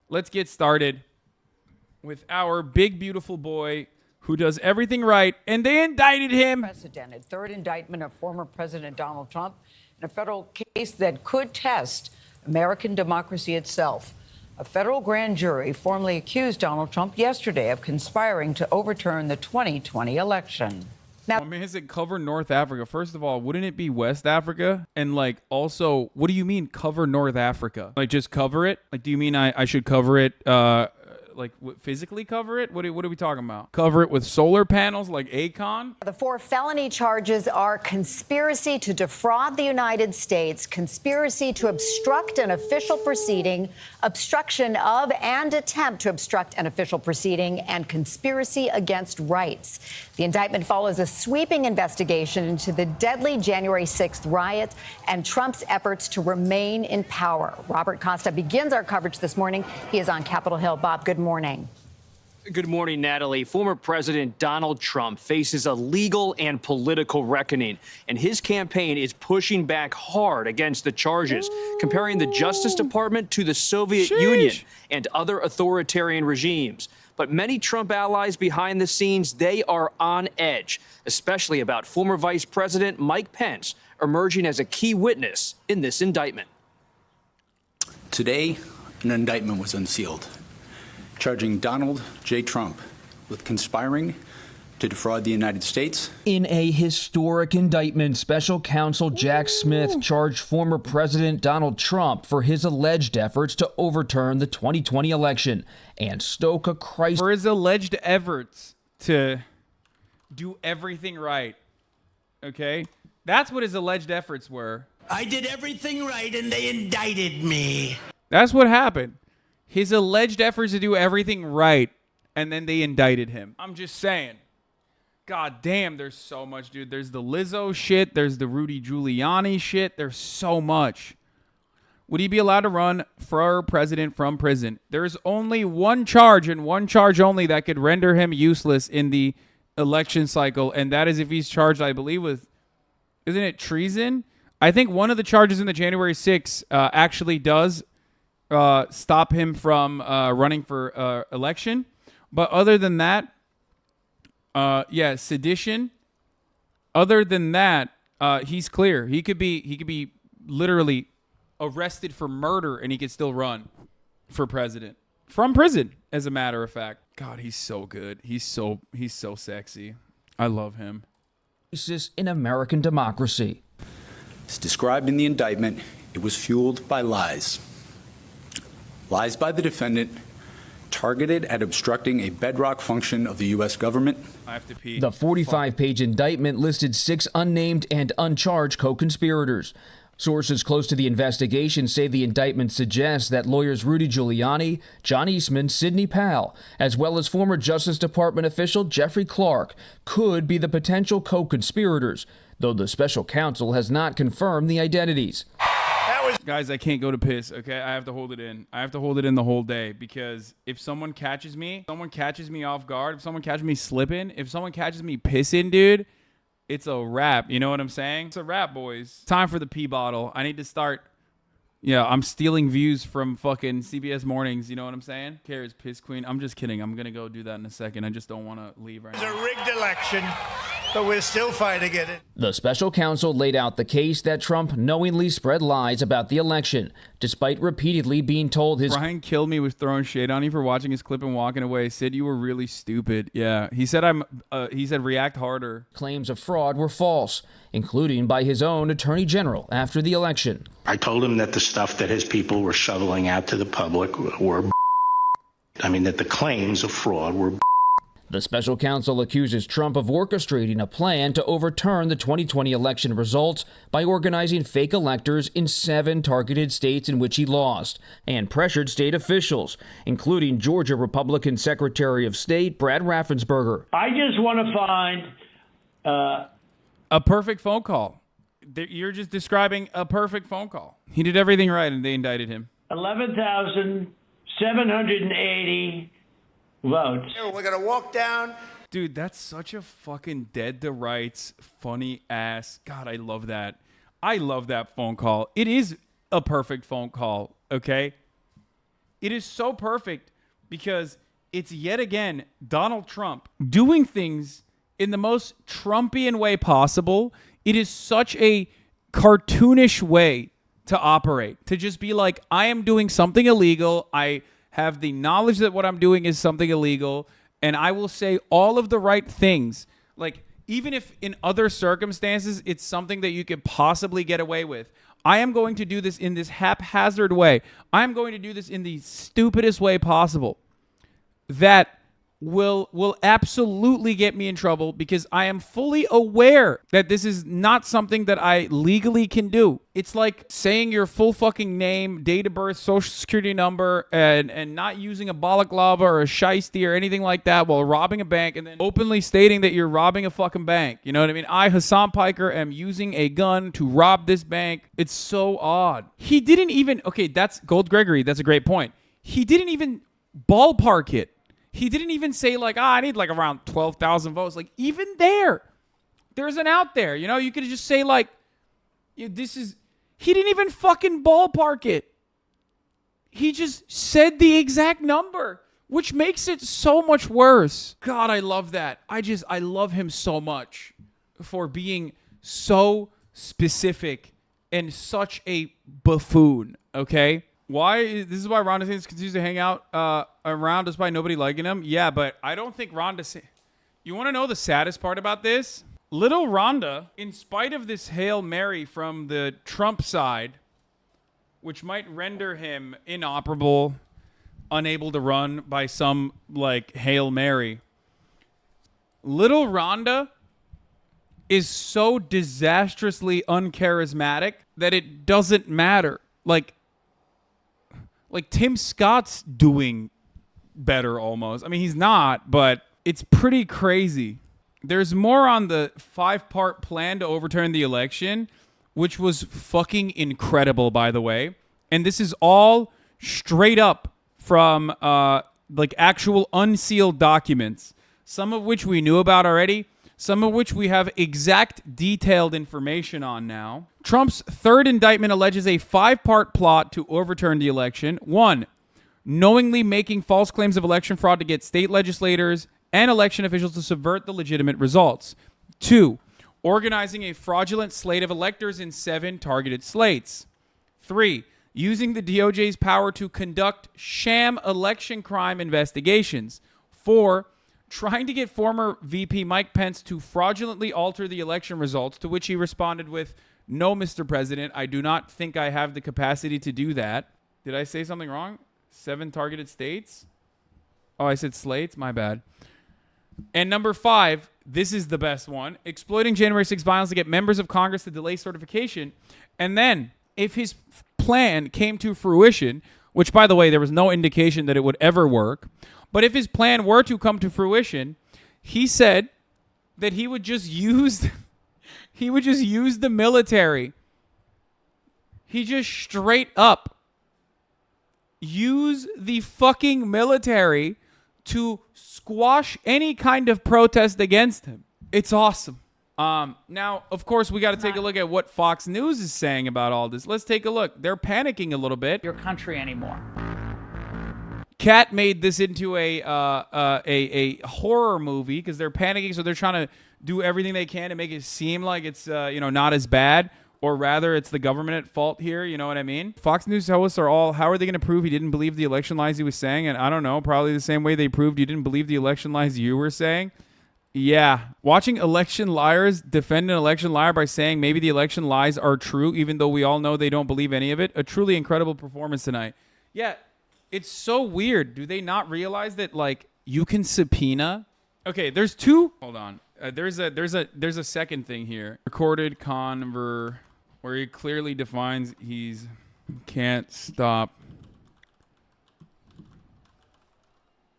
let's get started with our big, beautiful boy who does everything right, and they indicted him. Unprecedented third indictment of former President Donald Trump in a federal case that could test American democracy itself. A federal grand jury formally accused Donald Trump yesterday of conspiring to overturn the 2020 election. Now, man, has it cover North Africa? First of all, wouldn't it be West Africa? And like, also, what do you mean cover North Africa? Like, just cover it? Like, do you mean I should cover it, like physically cover it? What are we talking about? Cover it with solar panels like Akon? The 4 felony charges are conspiracy to defraud the United States, conspiracy to obstruct an official proceeding, obstruction of and attempt to obstruct an official proceeding, and conspiracy against rights. The indictment follows a sweeping investigation into the deadly January 6th riot and Trump's efforts to remain in power. Robert Costa begins our coverage this morning. He is on Capitol Hill. Bob, good morning. Good morning, Natalie. Former President Donald Trump faces a legal and political reckoning, and his campaign is pushing back hard against the charges, comparing the Justice Department to the Soviet Union and other authoritarian regimes. But many Trump allies behind the scenes, they are on edge, especially about former Vice President Mike Pence emerging as a key witness in this indictment. Today, an indictment was unsealed, charging Donald J. Trump with conspiring to defraud the United States. In a historic indictment, special counsel Jack Smith charged former President Donald Trump for his alleged efforts to overturn the 2020 election and stoke a crisis. For his alleged efforts to do everything right. Okay? That's what his alleged efforts were. I did everything right and they indicted me. That's what happened. His alleged efforts to do everything right, and then they indicted him. I'm just saying. God damn, there's so much, dude. There's the Lizzo shit. There's the Rudy Giuliani shit. There's so much. Would he be allowed to run for president from prison? There's only one charge, and one charge only, that could render him useless in the election cycle, and that is if he's charged, I believe, with, isn't it treason? I think one of the charges in the January 6th actually does stop him from running for election. But other than that, yeah, sedition. Other than that, he's clear. He could be literally arrested for murder, and he could still run for president from prison. As a matter of fact, God, he's so good. He's so sexy. I love him. In American democracy. As described in the indictment, it was fueled by lies. Lies by the defendant, targeted at obstructing a bedrock function of the U.S. government. I have to pee. The 45-page indictment listed 6 unnamed and uncharged co-conspirators. Sources close to the investigation say the indictment suggests that lawyers Rudy Giuliani, John Eastman, Sidney Powell, as well as former Justice Department official Jeffrey Clark could be the potential co-conspirators, though the special counsel has not confirmed the identities. Guys, I can't go to piss, okay? I have to hold it in. I have to hold it in the whole day, because if someone catches me off guard, if someone catches me slipping, if someone catches me pissing, dude, it's a wrap. You know what I'm saying? It's a wrap, boys. Time for the pee bottle. I need to start. Yeah, I'm stealing views from fucking CBS Mornings. You know what I'm saying? Kara's piss queen. I'm just kidding. I'm going to go do that in a second. I just don't want to leave right now. It's a rigged election, but we're still fighting it. The special counsel laid out the case that Trump knowingly spread lies about the election, despite repeatedly being told his... Brian Killed Me was throwing shade on you for watching his clip and walking away. Sid, you were really stupid. Yeah, he said react harder. Claims of fraud were false, including by his own attorney general after the election. I told him that the stuff that his people were shoveling out to the public were that the claims of fraud were. The special counsel accuses Trump of orchestrating a plan to overturn the 2020 election results by organizing fake electors in 7 targeted states in which he lost, and pressured state officials, including Georgia Republican Secretary of State Brad Raffensperger. I just want to find a perfect phone call. You're just describing a perfect phone call. He did everything right, and they indicted him. 11,780 votes. We're going to walk down. Dude, that's such a fucking dead to rights, funny ass. God, I love that. I love that phone call. It is a perfect phone call, okay? It is so perfect because it's yet again Donald Trump doing things in the most Trumpian way possible. It is such a cartoonish way to operate, to just be like, I am doing something illegal. I have the knowledge that what I'm doing is something illegal, and I will say all of the right things. Like, even if in other circumstances it's something that you could possibly get away with, I am going to do this in this haphazard way. I am going to do this in the stupidest way possible. That will absolutely get me in trouble because I am fully aware that this is not something that I legally can do. It's like saying your full fucking name, date of birth, social security number, and not using a balaclava or a shiesty or anything like that while robbing a bank, and then openly stating that you're robbing a fucking bank. You know what I mean? I, Hasan Piker, am using a gun to rob this bank. It's so odd. He didn't even, okay, that's Gold Gregory. That's a great point. He didn't even ballpark it. He didn't even say like, I need like around 12,000 votes. Like, even there's an out there. You know, you could just say like, this is, he didn't even fucking ballpark it. He just said the exact number, which makes it so much worse. God, I love that. I love him so much for being so specific and such a buffoon, okay? This is why Ron DeSantis continues to hang out around despite nobody liking him. Yeah, but I don't think Ron DeSantis... You want to know the saddest part about this? Little Rhonda, in spite of this Hail Mary from the Trump side, which might render him inoperable, unable to run by some, like, Hail Mary, Little Rhonda is so disastrously uncharismatic that it doesn't matter. Like Tim Scott's doing better almost. I mean, he's not, but it's pretty crazy. There's more on the 5-part plan to overturn the election, which was fucking incredible, by the way. And this is all straight up from like actual unsealed documents, some of which we knew about already, some of which we have exact detailed information on now. Trump's third indictment alleges a 5-part plot to overturn the election. 1, knowingly making false claims of election fraud to get state legislators and election officials to subvert the legitimate results. 2, organizing a fraudulent slate of electors in 7 targeted slates. 3, using the DOJ's power to conduct sham election crime investigations. 4, trying to get former VP Mike Pence to fraudulently alter the election results, to which he responded with, "No, Mr. President, I do not think I have the capacity to do that." Did I say something wrong? 7 targeted states? Oh, I said slates? My bad. And number 5, this is the best one, exploiting January 6th violence to get members of Congress to delay certification. And then, if his plan came to fruition, which, by the way, there was no indication that it would ever work, but if his plan were to come to fruition, he said that he would just use the military. He just straight up use the fucking military to squash any kind of protest against him. It's awesome. Now, of course, we got to take a look at what Fox News is saying about all this. Let's take a look. They're panicking a little bit. Your country anymore. Kat made this into a horror movie because they're panicking, so they're trying to do everything they can to make it seem like it's not as bad, or rather it's the government at fault here. You know what I mean? Fox News hosts are all, how are they going to prove he didn't believe the election lies he was saying? And I don't know, probably the same way they proved you didn't believe the election lies you were saying. Yeah, watching election liars defend an election liar by saying maybe the election lies are true, even though we all know they don't believe any of it. A truly incredible performance tonight. Yeah. It's so weird. Do they not realize that, like, you can subpoena? Okay, there's 2. Hold on. There's a second thing here. Recorded conver, where he clearly defines he's can't stop.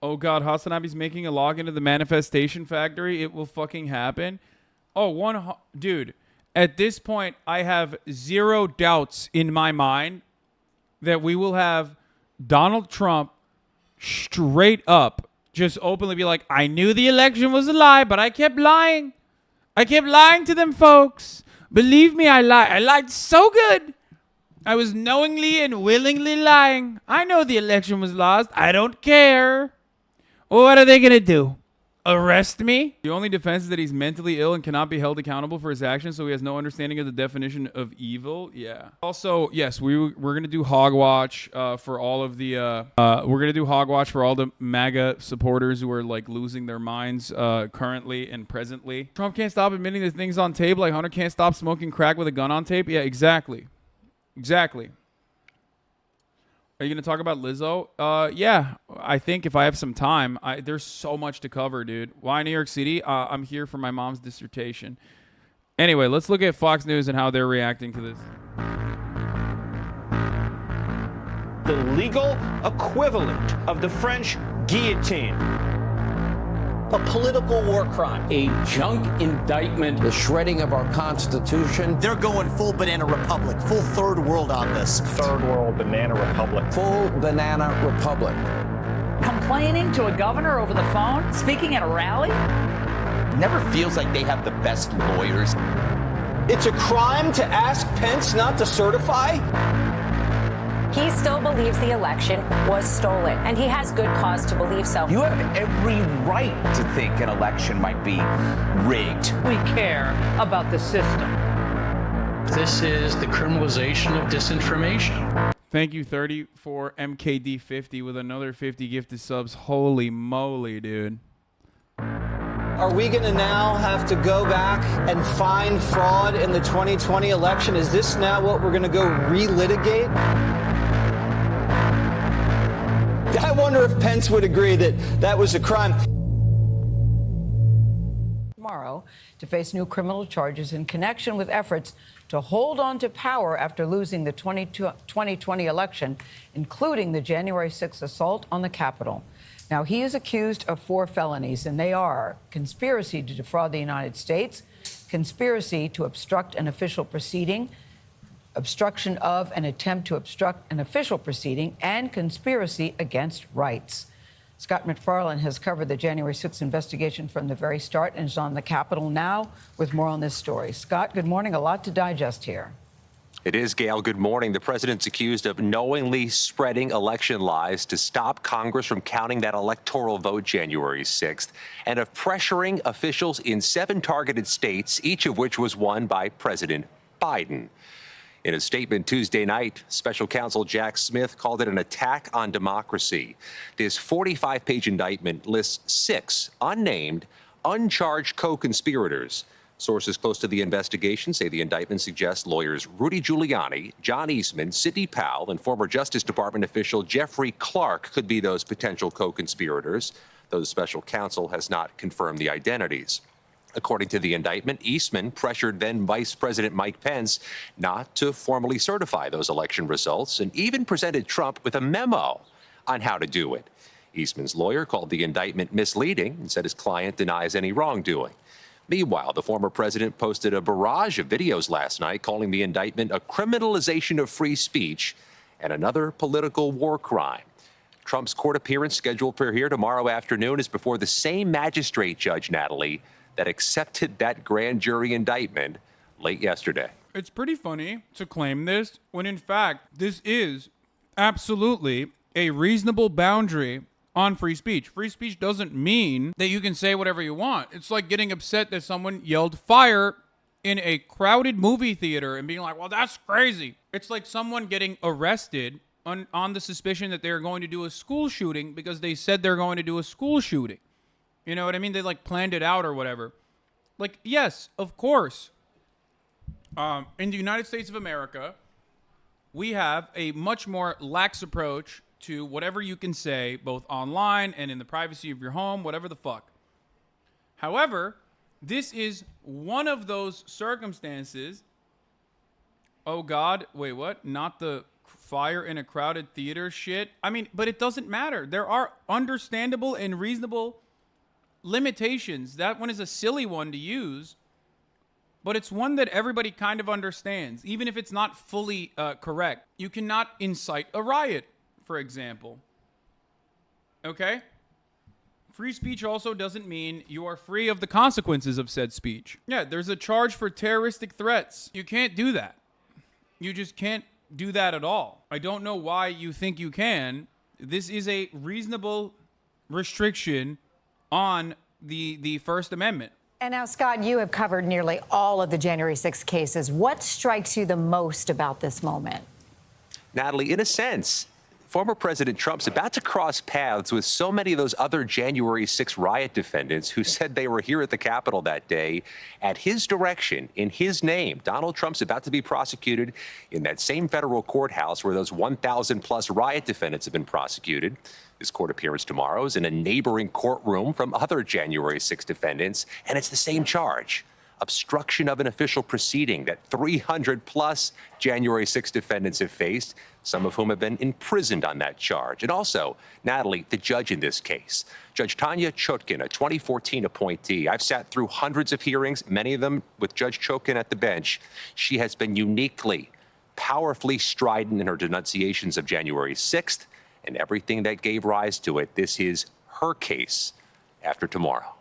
Oh God, Hasanabi's making a login to the manifestation factory. It will fucking happen. Oh, dude. At this point, I have 0 doubts in my mind that we will have Donald Trump straight up just openly be like, I knew the election was a lie, but I kept lying. I kept lying to them folks. Believe me, I lied. I lied so good. I was knowingly and willingly lying. I know the election was lost. I don't care. What are they going to do? Arrest me? The only defense is that he's mentally ill and cannot be held accountable for his actions, so he has no understanding of the definition of evil. Yeah. Also, yes, we're gonna do Hogwatch for all of the we're gonna do Hogwatch for all the MAGA supporters who are like losing their minds currently and presently. Trump can't stop admitting the things on tape, like Hunter can't stop smoking crack with a gun on tape. Yeah, exactly. Are you going to talk about Lizzo? Yeah, I think if I have some time. There's so much to cover, dude. Why New York City? I'm here for my mom's dissertation. Anyway, let's look at Fox News and how they're reacting to this. The legal equivalent of the French guillotine. A political war crime. A junk indictment. The shredding of our Constitution. They're going full banana republic, full third world on this. Third world banana republic. Full banana republic. Complaining to a governor over the phone? Speaking at a rally? Never feels like they have the best lawyers. It's a crime to ask Pence not to certify? He still believes the election was stolen, and he has good cause to believe so. You have every right to think an election might be rigged. We care about the system. This is the criminalization of disinformation. Thank you, 30 for MKD50 with another 50 gifted subs. Holy moly, dude. Are we going to now have to go back and find fraud in the 2020 election? Is this now what we're going to go relitigate? I wonder if Pence would agree that that was a crime. Tomorrow to face new criminal charges in connection with efforts to hold on to power after losing the 2020 election, including the January 6th assault on the Capitol. Now, he is accused of 4 felonies, and they are conspiracy to defraud the United States, conspiracy to obstruct an official proceeding, obstruction of an attempt to obstruct an official proceeding, and conspiracy against rights. Scott MacFarlane has covered the January 6th investigation from the very start and is on the Capitol now with more on this story. Scott, good morning. A lot to digest here. It is, Gail. Good morning. The president's accused of knowingly spreading election lies to stop Congress from counting that electoral vote January 6th, and of pressuring officials in 7 targeted states, each of which was won by President Biden. In a statement Tuesday night, Special Counsel Jack Smith called it an attack on democracy. This 45-page indictment lists 6 unnamed, uncharged co-conspirators. Sources close to the investigation say the indictment suggests lawyers Rudy Giuliani, John Eastman, Sidney Powell, and former Justice Department official Jeffrey Clark could be those potential co-conspirators, though the special counsel has not confirmed the identities. According to the indictment, Eastman pressured then Vice President Mike Pence not to formally certify those election results and even presented Trump with a memo on how to do it. Eastman's lawyer called the indictment misleading and said his client denies any wrongdoing. Meanwhile, the former president posted a barrage of videos last night calling the indictment a criminalization of free speech and another political war crime. Trump's court appearance scheduled for here tomorrow afternoon is before the same magistrate judge, Natalie, that accepted that grand jury indictment late yesterday. It's pretty funny to claim this when, in fact, this is absolutely a reasonable boundary on free speech. Free speech doesn't mean that you can say whatever you want. It's like getting upset that someone yelled fire in a crowded movie theater and being like, well, that's crazy. It's like someone getting arrested on the suspicion that they're going to do a school shooting because they said they're going to do a school shooting. You know what I mean? They like planned it out or whatever. Like, yes, of course. In the United States of America, we have a much more lax approach to whatever you can say, both online and in the privacy of your home, whatever the fuck. However, this is one of those circumstances. Oh God, wait, what? Not the fire in a crowded theater shit? I mean, but it doesn't matter. There are understandable and reasonable limitations. That one is a silly one to use, but it's one that everybody kind of understands, even if it's not fully correct. You cannot incite a riot, for example. Okay? Free speech also doesn't mean you are free of the consequences of said speech. Yeah, there's a charge for terroristic threats. You can't do that. You just can't do that at all. I don't know why you think you can. This is a reasonable restriction on the First Amendment. And now, Scott, you have covered nearly all of the January 6th cases. What strikes you the most about this moment? Natalie, in a sense, former President Trump's about to cross paths with so many of those other January 6 riot defendants who said they were here at the Capitol that day at his direction, in his name. Donald Trump's about to be prosecuted in that same federal courthouse where those 1,000 plus riot defendants have been prosecuted. His court appearance tomorrow is in a neighboring courtroom from other January 6 defendants, and it's the same charge. Obstruction of an official proceeding that 300 plus January 6 defendants have faced, some of whom have been imprisoned on that charge. And also, Natalie, the judge in this case, Judge Tanya Chutkan, a 2014 appointee. I've sat through hundreds of hearings, many of them with Judge Chutkan at the bench. She has been uniquely, powerfully strident in her denunciations of January 6th and everything that gave rise to it. This is her case after tomorrow.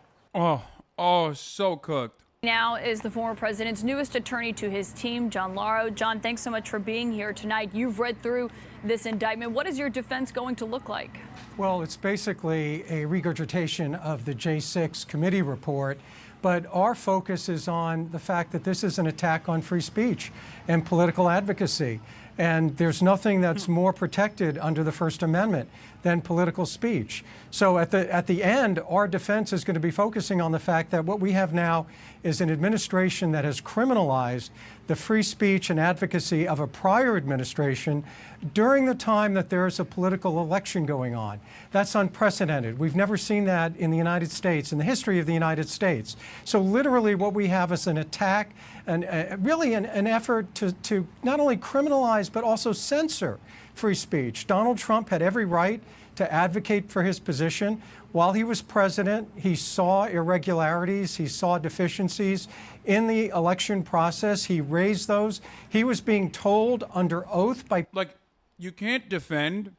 Oh, so cooked. Now is the former president's newest attorney to his team, John Lauro. John, thanks so much for being here tonight. You've read through this indictment. What is your defense going to look like? Well, it's basically a regurgitation of the J6 committee report, but our focus is on the fact that this is an attack on free speech and political advocacy. And there's nothing that's more protected under the First Amendment than political speech. So at the end, our defense is going to be focusing on the fact that what we have now is an administration that has criminalized the free speech and advocacy of a prior administration during the time that there is a political election going on. That's unprecedented. We've never seen that in the United States, in the history of the United States. So literally what we have is an attack and really an effort to not only criminalize but also censor free speech. Donald Trump had every right to advocate for his position. While he was president, he saw irregularities, he saw deficiencies in the election process. He raised those. He was being told under oath by... Like, you can't defend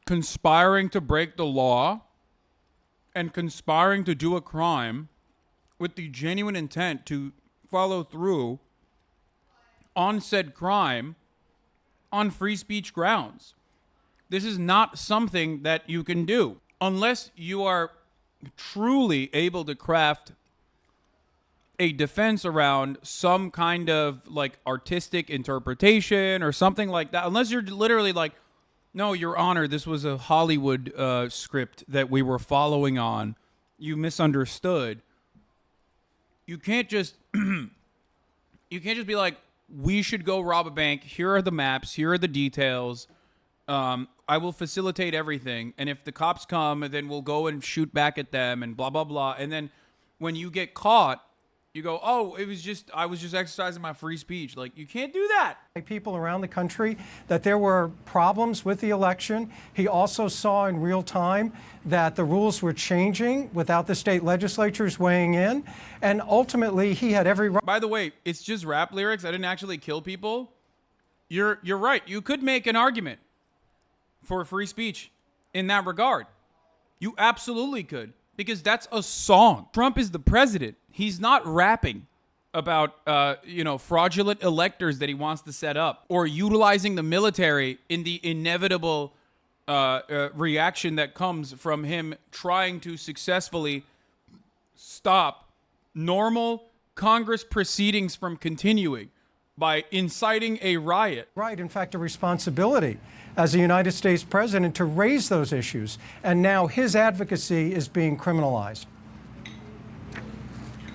conspiring to break the law and conspiring to do a crime with the genuine intent to follow through on said crime on free speech grounds. This is not something that you can do unless you are truly able to craft a defense around some kind of like artistic interpretation or something like that. Unless you're literally like, no, Your Honor, this was a Hollywood script that we were following on. You misunderstood. You can't just be like, we should go rob a bank. Here are the maps. Here are the details. I will facilitate everything. And if the cops come, then we'll go and shoot back at them and blah, blah, blah. And then when you get caught, you go, oh, I was just exercising my free speech. Like, you can't do that. People around the country that there were problems with the election. He also saw in real time that the rules were changing without the state legislatures weighing in. And ultimately, he had every right. By the way, it's just rap lyrics. I didn't actually kill people. You're right. You could make an argument for free speech in that regard. You absolutely could, because that's a song. Trump is the president. He's not rapping about, fraudulent electors that he wants to set up or utilizing the military in the inevitable reaction that comes from him trying to successfully stop normal Congress proceedings from continuing by inciting a riot. Right, in fact, a responsibility as a United States president to raise those issues. And now his advocacy is being criminalized.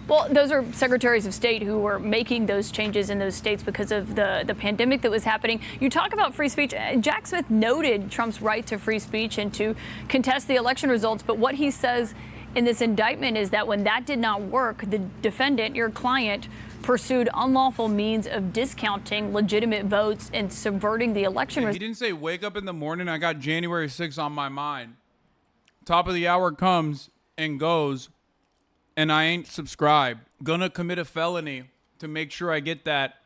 Well, those are secretaries of state who were making those changes in those states because of the pandemic that was happening. You talk about free speech. Jack Smith noted Trump's right to free speech and to contest the election results. But what he says in this indictment is that when that did not work, the defendant, your client, pursued unlawful means of discounting legitimate votes and subverting the election results. He didn't say, wake up in the morning, I got January 6th on my mind. Top of the hour comes and goes, and I ain't subscribed. Gonna commit a felony to make sure I get that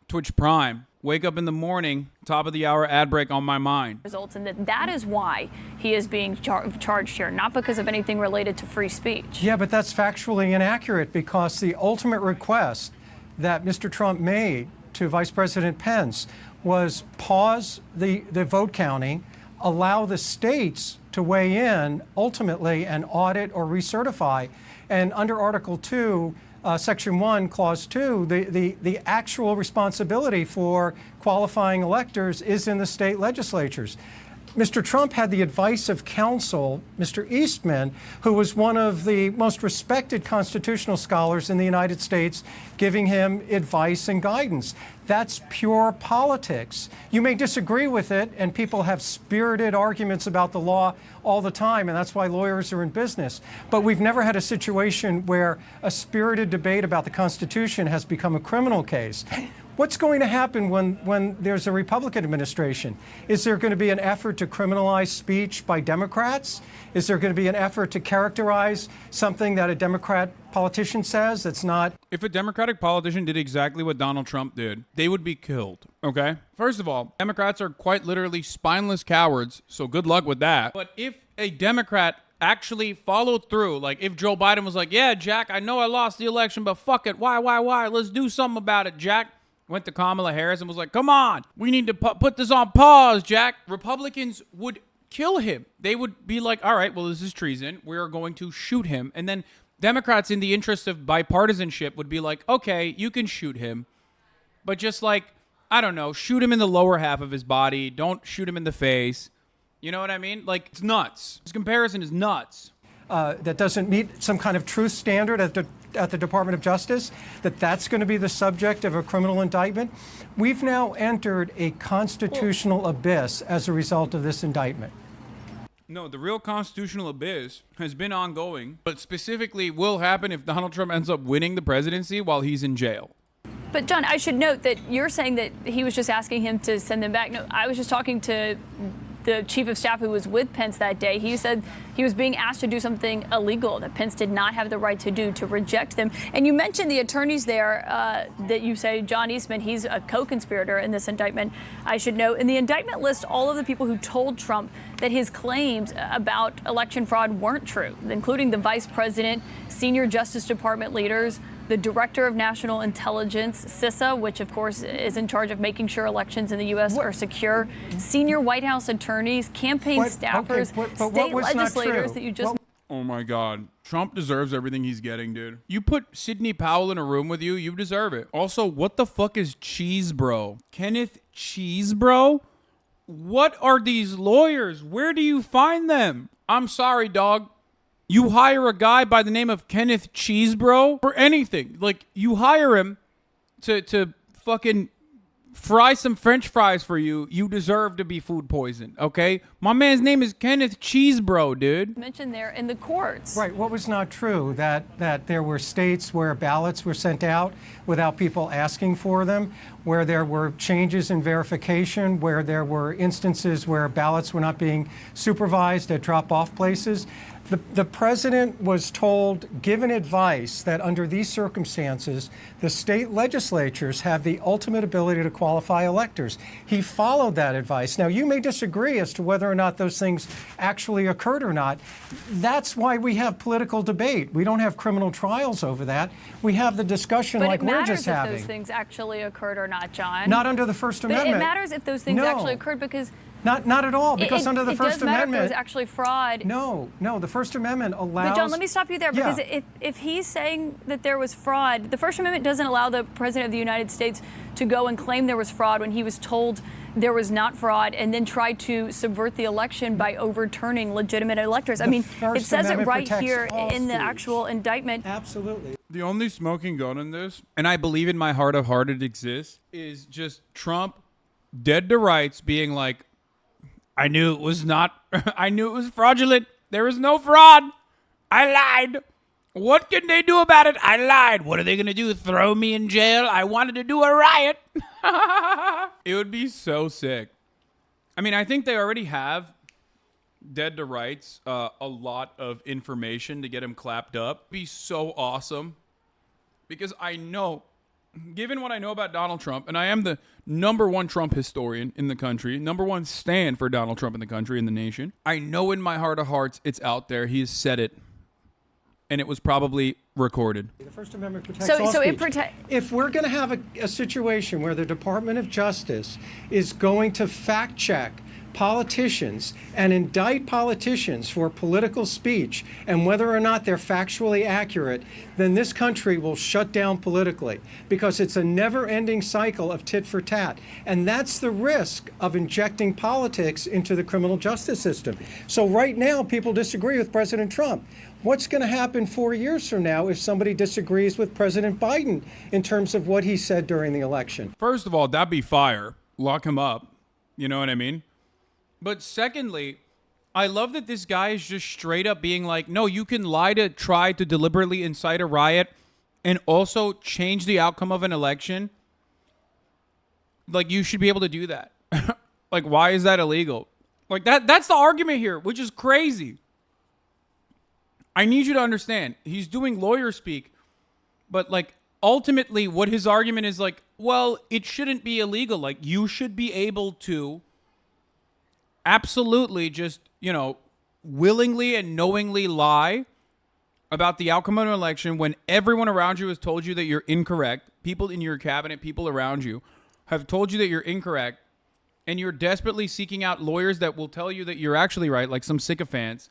Twitch Prime. Wake up in the morning, top of the hour ad break on my mind. Results, and that is why he is being charged here, not because of anything related to free speech. Yeah, but that's factually inaccurate, because the ultimate request that Mr. Trump made to Vice President Pence was pause the vote counting, allow the states to weigh in ultimately and audit or recertify. And under Article 2, Section 1, Clause 2, the actual responsibility for qualifying electors is in the state legislatures. Mr. Trump had the advice of counsel, Mr. Eastman, who was one of the most respected constitutional scholars in the United States, giving him advice and guidance. That's pure politics. You may disagree with it, and people have spirited arguments about the law all the time, and that's why lawyers are in business. But we've never had a situation where a spirited debate about the Constitution has become a criminal case. What's going to happen when there's a Republican administration? Is there going to be an effort to criminalize speech by Democrats? Is there going to be an effort to characterize something that a Democrat politician says that's not? If a Democratic politician did exactly what Donald Trump did, they would be killed, okay? First of all, Democrats are quite literally spineless cowards, so good luck with that. But if a Democrat actually followed through, like if Joe Biden was like, yeah, Jack, I know I lost the election, but fuck it, why? Let's do something about it, Jack. Went to Kamala Harris and was like, come on, we need to put this on pause, Jack. Republicans would kill him. They would be like, all right, well, this is treason. We're going to shoot him. And then Democrats, in the interest of bipartisanship, would be like, okay, you can shoot him. But just like, I don't know, shoot him in the lower half of his body. Don't shoot him in the face. You know what I mean? Like, it's nuts. This comparison is nuts. That doesn't meet some kind of truth standard at the Department of Justice, that's going to be the subject of a criminal indictment. We've now entered a constitutional abyss as a result of this indictment. No, the real constitutional abyss has been ongoing, but specifically will happen if Donald Trump ends up winning the presidency while he's in jail. But John, I should note that you're saying that he was just asking him to send them back. No, I was just talking to the chief of staff who was with Pence that day. He said he was being asked to do something illegal that Pence did not have the right to do, to reject them. And you mentioned the attorneys there that you say, John Eastman, he's a co-conspirator in this indictment. I should note, in the indictment lists all of the people who told Trump that his claims about election fraud weren't true, including the vice president, senior Justice Department leaders, the Director of National Intelligence, CISA, which of course is in charge of making sure elections in the U.S. are secure, senior White House attorneys, campaign staffers, state legislators that you just... Oh my God. Trump deserves everything he's getting, dude. You put Sidney Powell in a room with you, you deserve it. Also, what the fuck is Cheesebro? Kenneth Cheesebro? What are these lawyers? Where do you find them? I'm sorry, dog. You hire a guy by the name of Kenneth Cheesebro for anything. Like, you hire him to fucking fry some French fries for you. You deserve to be food poisoned, okay? My man's name is Kenneth Cheesebro, dude. Mentioned there in the courts. Right. What was not true? That there were states where ballots were sent out without people asking for them, where there were changes in verification, where there were instances where ballots were not being supervised at drop-off places. The president was told, given advice, that under these circumstances, the state legislatures have the ultimate ability to qualify electors. He followed that advice. Now, you may disagree as to whether or not those things actually occurred or not. That's why we have political debate. We don't have criminal trials over that. We have the discussion like we're just having. But it matters if those things actually occurred or not, John. Not under the First Amendment. But it matters if those things actually occurred because... Not at all, because under the First Amendment... It does matter if there's actually fraud. No, the First Amendment allows... But John, let me stop you there, because if he's saying that there was fraud, the First Amendment doesn't allow the President of the United States to go and claim there was fraud when he was told there was not fraud, and then try to subvert the election by overturning legitimate electors. I mean, it says it right here in the actual indictment. Absolutely. The only smoking gun in this, and I believe in my heart of heart it exists, is just Trump, dead to rights, being like, I knew it was fraudulent. There was no fraud. I lied. What can they do about it? I lied. What are they going to do? Throw me in jail? I wanted to do a riot. It would be so sick. I mean, I think they already have, dead to rights, a lot of information to get him clapped up. It'd be so awesome. Because I know, given what I know about Donald Trump, and I am the #1 Trump historian in the country, #1 stand for Donald Trump in the country, in the nation, I know in my heart of hearts it's out there. He has said it. and it was probably recorded. The First Amendment protects So all it speech. If we're going to have a situation where the Department of Justice is going to fact check politicians and indict politicians for political speech and whether or not they're factually accurate, then this country will shut down politically, because it's a never-ending cycle of tit for tat. And that's the risk of injecting politics into the criminal justice system. So right now, people disagree with President Trump. What's going to happen 4 years from now if somebody disagrees with President Biden in terms of what he said during the election? First of all, that'd be fire. Lock him up. You know what I mean? But secondly, I love that this guy is just straight up being like, no, you can lie to try to deliberately incite a riot and also change the outcome of an election. Like, you should be able to do that. Like, why is that illegal? Like, that's the argument here, which is crazy. I need you to understand, he's doing lawyer speak, but like, ultimately what his argument is like, well, it shouldn't be illegal. Like, you should be able to absolutely just, you know, willingly and knowingly lie about the outcome of an election when everyone around you has told you that you're incorrect. People in your cabinet, people around you have told you that you're incorrect, and you're desperately seeking out lawyers that will tell you that you're actually right, like some sycophants.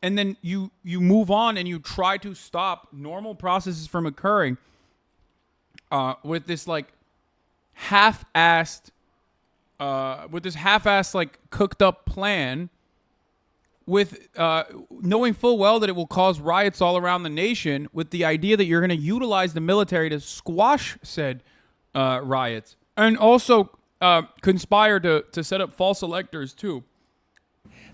And then you move on and you try to stop normal processes from occurring with this like half-assed like cooked up plan, with knowing full well that it will cause riots all around the nation, with the idea that you're going to utilize the military to squash said riots, and also conspire to set up false electors too.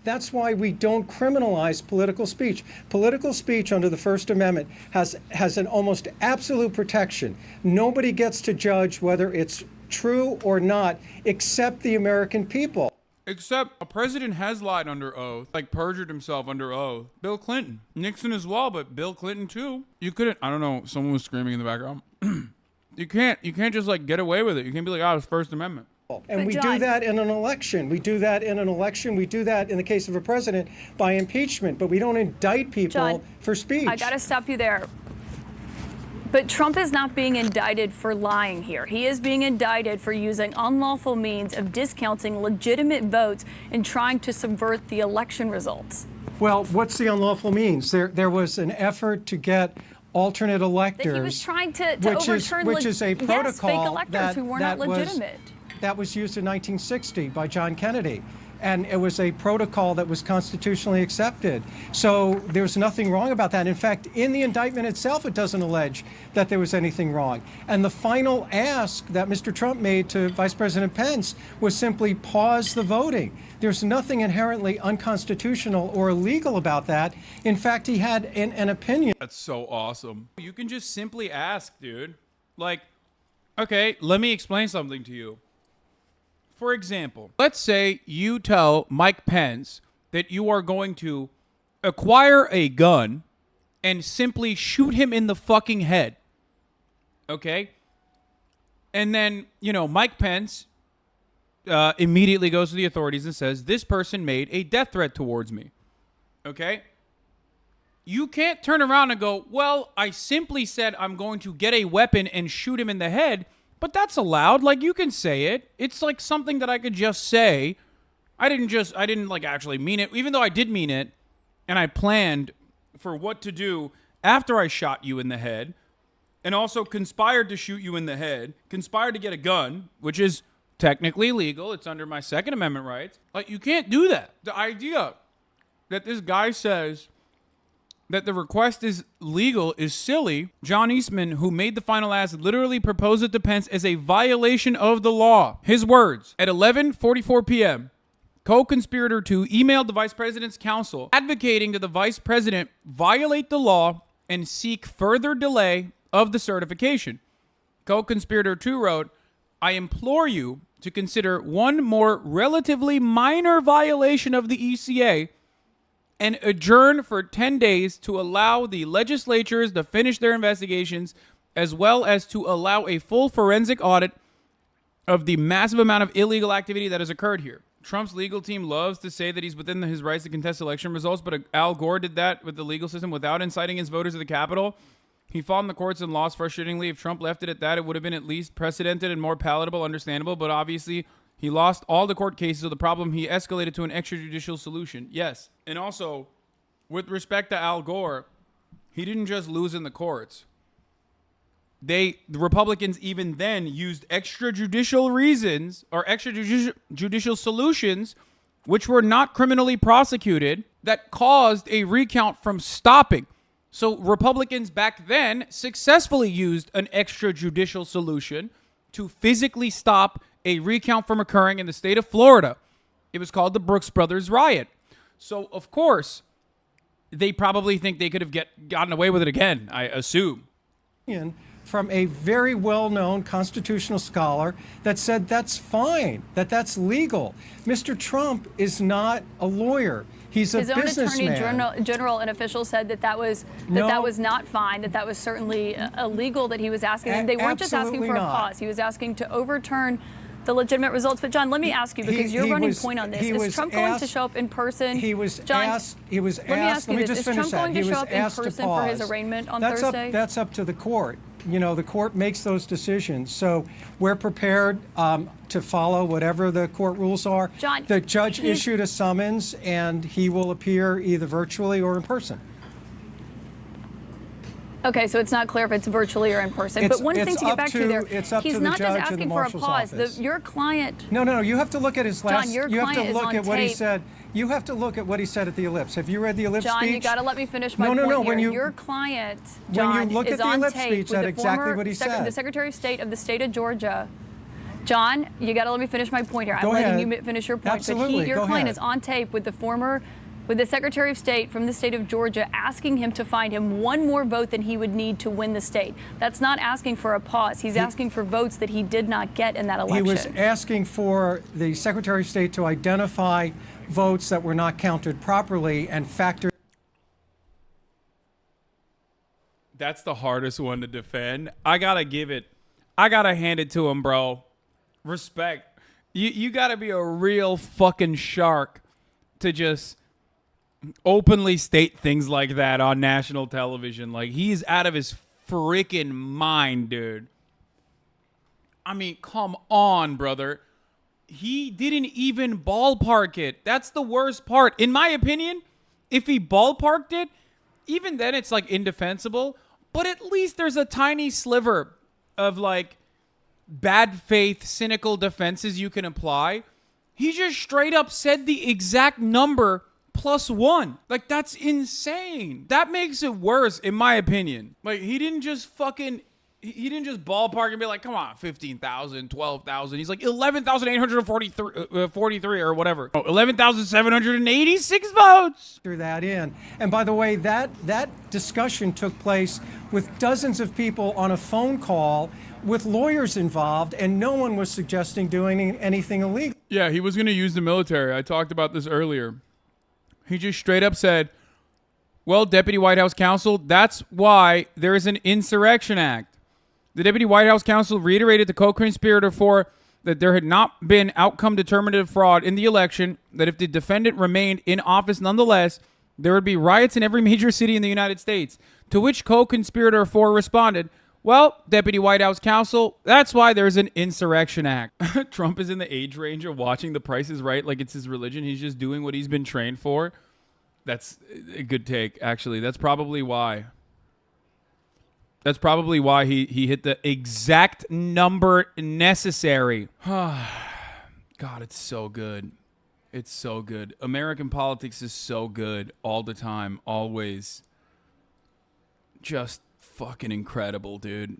That's why we don't criminalize political speech. Political speech under the First Amendment has an almost absolute protection. Nobody gets to judge whether it's true or not, except the American people. Except a president has lied under oath, like perjured himself under oath. Bill Clinton, Nixon as well, but Bill Clinton too. You couldn't, I don't know, someone was screaming in the background. You can't just like get away with it. You can't be like, oh, it's First Amendment. And we do that in an election. We do that in an election. We do that in the case of a president by impeachment, but we don't indict people John, for speech. I got to stop you there. But Trump is not being indicted for lying here. He is being indicted for using unlawful means of discounting legitimate votes and trying to subvert the election results. Well, what's the unlawful means? There was an effort to get alternate electors. That he was trying to overturn which is a protocol fake electors who were not legitimate. That was used in 1960 by John Kennedy. And it was a protocol that was constitutionally accepted. So there's nothing wrong about that. In fact, in the indictment itself, it doesn't allege that there was anything wrong. And the final ask that Mr. Trump made to Vice President Pence was simply pause the voting. There's nothing inherently unconstitutional or illegal about that. In fact, he had an opinion. That's so awesome. You can just simply ask, dude. Like, okay, let me explain something to you. For example, let's say you tell Mike Pence that you are going to acquire a gun and simply shoot him in the fucking head. Okay? And then, you know, Mike Pence immediately goes to the authorities and says, this person made a death threat towards me. Okay? You can't turn around and go, well, I simply said I'm going to get a weapon and shoot him in the head. But that's allowed. Like, you can say it. It's like something that I could just say. I didn't like actually mean it, even though I did mean it. And I planned for what to do after I shot you in the head, and also conspired to shoot you in the head, conspired to get a gun, which is technically legal. It's under my Second Amendment rights. Like, you can't do that. The idea that this guy says that the request is legal is silly. John Eastman, who made the final ask, literally proposed it to Pence as a violation of the law. His words, at 11:44 p.m., co-conspirator 2 emailed the vice president's counsel advocating that the vice president violate the law and seek further delay of the certification. Co-conspirator 2 wrote, I implore you to consider one more relatively minor violation of the ECA and adjourn for 10 days to allow the legislatures to finish their investigations, as well as to allow a full forensic audit of the massive amount of illegal activity that has occurred here. Trump's legal team loves to say that he's within his rights to contest election results, but Al Gore did that with the legal system without inciting his voters to the Capitol. He fought in the courts and lost frustratingly. If Trump left it at that, it would have been at least precedented and more palatable, understandable, but obviously he lost all the court cases of the problem. He escalated to an extrajudicial solution. Yes. And also, with respect to Al Gore, he didn't just lose in the courts. The Republicans even then used extrajudicial reasons or extrajudicial solutions, which were not criminally prosecuted, that caused a recount from stopping. So Republicans back then successfully used an extrajudicial solution to physically stop a recount from occurring in the state of Florida. It was called the Brooks Brothers riot. So, of course, they probably think they could have gotten away with it again, I assume. From a very well-known constitutional scholar that said that's fine, that's legal. Mr. Trump is not a lawyer. He's a businessman. His own attorney general and officials said that was not fine, that was certainly illegal that he was asking. And they weren't just asking for a pause. He was asking to overturn the legitimate results. But John, let me ask you, because you're running point on this. Is Trump going to show up in person? He was asked. Let me ask you this. Is Trump going to show up in person for his arraignment on Thursday? That's up to the court. You know, the court makes those decisions. So we're prepared to follow whatever the court rules are. John, the judge issued a summons, and he will appear either virtually or in person. Okay, so it's not clear if it's virtually or in person. But one thing to get back to there, he's not just asking for a pause. Your client. No. You have to look at his last. John, your you have client to look is on at what he tape. said. You have to look at what he said at the ellipse. Have you read the ellipse John, speech? you got to let me finish my point here. When your client, John, when you look is at the on ellipse tape speech, with the exactly former what he said. The Secretary of State of the state of Georgia. John, you got to let me finish my point here. Go I'm ahead. letting you finish your point. Absolutely. But your Go client ahead. is on tape with the Secretary of State from the state of Georgia asking him to find him one more vote than he would need to win the state. That's not asking for a pause. He's asking for votes that he did not get in that election. He was asking for the Secretary of State to identify votes that were not counted properly and factor. That's the hardest one to defend. I gotta hand it to him, bro. Respect. You gotta be a real fucking shark to just openly state things like that on national television. Like, he's out of his freaking mind, dude. I mean, come on, brother. He didn't even ballpark it. That's the worst part. In my opinion, if he ballparked it, even then it's like indefensible. But at least there's a tiny sliver of like bad faith, cynical defenses you can apply. He just straight up said the exact number +1. Like, that's insane. That makes it worse, in my opinion. Like, he didn't just ballpark and be like, come on, 15,000, 12,000. He's like 11,843 or whatever. 11,786 votes. Threw that in. And by the way, that discussion took place with dozens of people on a phone call with lawyers involved, and no one was suggesting doing anything illegal. Yeah, he was going to use the military. I talked about this earlier. He just straight up said, well, Deputy White House Counsel, that's why there is an Insurrection Act. The Deputy White House Counsel reiterated the co-conspirator for that there had not been outcome determinative fraud in the election, that if the defendant remained in office nonetheless, there would be riots in every major city in the United States. To which co-conspirator 4 responded, well, Deputy White House Counsel, that's why there's an Insurrection Act. Trump is in the age range of watching The Price is Right like it's his religion. He's just doing what he's been trained for. That's a good take, actually. That's probably why. That's probably why he hit the exact number necessary. God, it's so good. It's so good. American politics is so good all the time, always. Just fucking incredible, dude.